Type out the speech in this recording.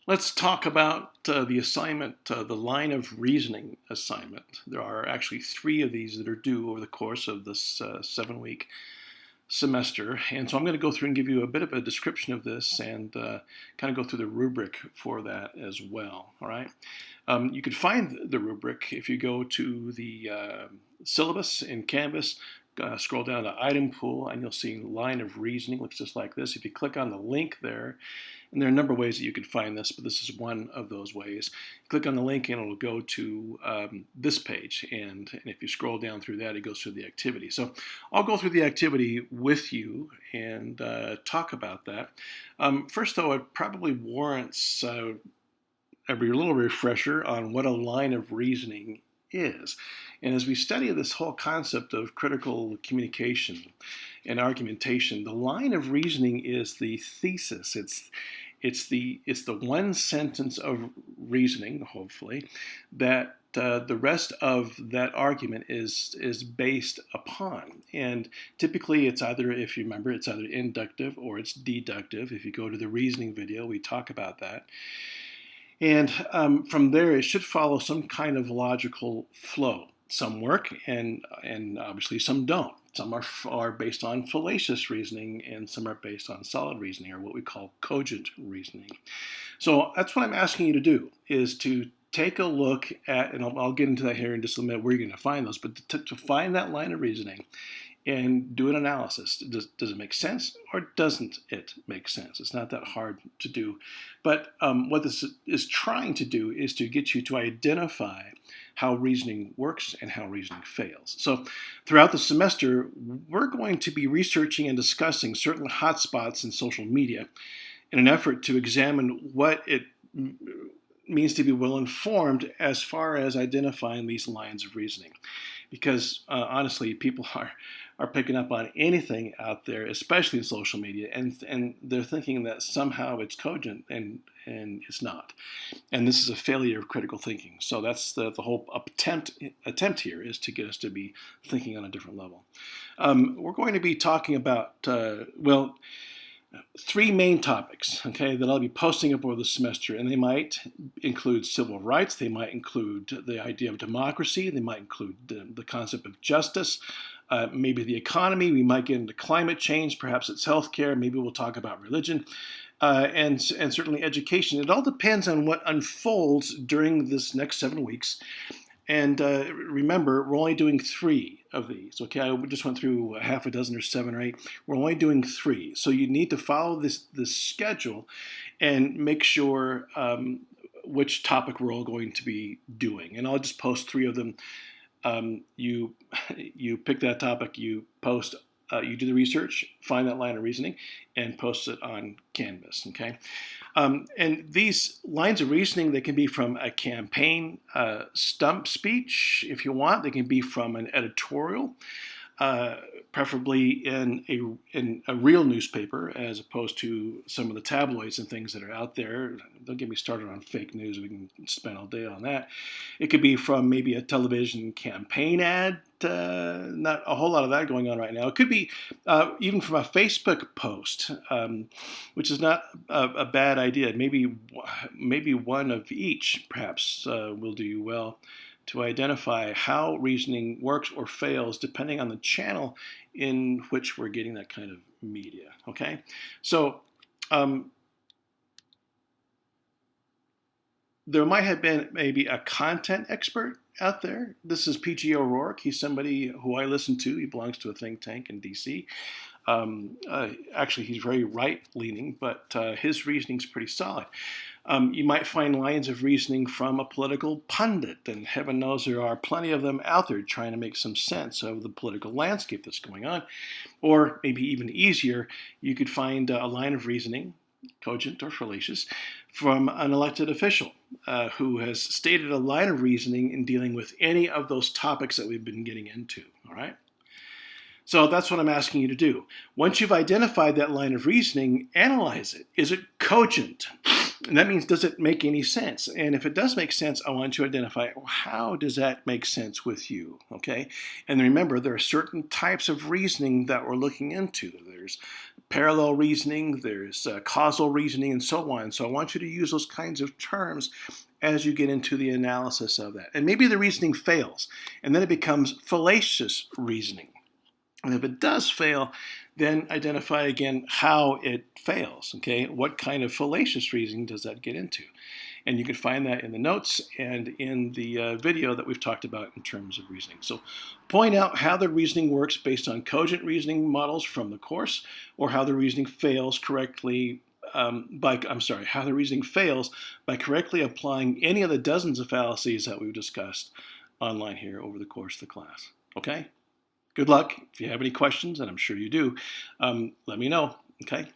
Let's talk about the assignment, the line of reasoning assignment. There are actually 3 of these that are due over the course of this 7-week semester. And so I'm going to go through and give you a bit of a description of this and kind of go through the rubric for that as well. All right. You can find the rubric if you go to the syllabus in Canvas. Scroll down to item pool and you'll see line of reasoning. Looks just like this. If you click on the link there, and there are a number of ways that you can find this, but this is one of those ways. Click on the link and it'll go to this page. And if you scroll down through that, it goes through the activity. So I'll go through the activity with you and talk about that. First, though, it probably warrants a little refresher on what a line of reasoning is. And as we study this whole concept of critical communication and argumentation, the line of reasoning is the thesis. It's the one sentence of reasoning, hopefully, that the rest of that argument is based upon. And typically it's either, if you remember, it's either inductive or it's deductive. If you go to the reasoning video, we talk about that. And from there, it should follow some kind of logical flow. Some work, and obviously some don't. Some are based on fallacious reasoning, and some are based on solid reasoning, or what we call cogent reasoning. So that's what I'm asking you to do, is to take a look at, and I'll get into that here in just a minute where you're going to find those, but to find that line of reasoning and do an analysis. Does it make sense or doesn't it make sense? It's not that hard to do. But what this is trying to do is to get you to identify how reasoning works and how reasoning fails. So throughout the semester, we're going to be researching and discussing certain hotspots in social media in an effort to examine what it means to be well informed as far as identifying these lines of reasoning. Because honestly, people are picking up on anything out there, especially in social media, and they're thinking that somehow it's cogent, and it's not. And this is a failure of critical thinking. So that's the whole attempt here, is to get us to be thinking on a different level. We're going to be talking about, 3 main topics, okay, that I'll be posting up over the semester, and they might include civil rights, they might include the idea of democracy, they might include the concept of justice, maybe the economy, we might get into climate change, perhaps it's healthcare, maybe we'll talk about religion, and certainly education. It all depends on what unfolds during this next 7 weeks. And remember, we're only doing 3 of these. Okay, I just went through a half a dozen or 7 or 8. We're only doing 3. So you need to follow this schedule and make sure which topic we're all going to be doing. And I'll just post 3 of them. You pick that topic, you post, you do the research, find that line of reasoning, and post it on Canvas. Okay. And these lines of reasoning, they can be from a campaign stump speech, if you want. They can be from an editorial, preferably in a real newspaper, as opposed to some of the tabloids and things that are out there. Don't get me started on fake news. We can spend all day on that. It could be from maybe a television campaign ad. Not a whole lot of that going on right now. It could be even from a Facebook post, which is not a bad idea. Maybe one of each perhaps will do you well to identify how reasoning works or fails depending on the channel in which we're getting that kind of media. Okay, so there might have been maybe a content expert out there. This is P.G. O'Rourke. He's somebody who I listen to. He belongs to a think tank in D.C. Actually, he's very right-leaning, but his reasoning's pretty solid. You might find lines of reasoning from a political pundit, and heaven knows there are plenty of them out there trying to make some sense of the political landscape that's going on. Or maybe even easier, you could find a line of reasoning, cogent or fallacious, from an elected official who has stated a line of reasoning in dealing with any of those topics that we've been getting into, all right? So that's what I'm asking you to do. Once you've identified that line of reasoning, analyze it. Is it cogent? And that means, does it make any sense? And if it does make sense, I want you to identify, how does that make sense with you, okay? And remember, there are certain types of reasoning that we're looking into. There's parallel reasoning, there's causal reasoning, and so on. So I want you to use those kinds of terms as you get into the analysis of that. And maybe the reasoning fails, and then it becomes fallacious reasoning. And if it does fail, then identify again how it fails, okay? What kind of fallacious reasoning does that get into? And you can find that in the notes and in the video that we've talked about in terms of reasoning. So point out how the reasoning works based on cogent reasoning models from the course, or how the reasoning fails correctly how the reasoning fails by correctly applying any of the dozens of fallacies that we've discussed online here over the course of the class, okay? Good luck. If you have any questions, and I'm sure you do, let me know, okay?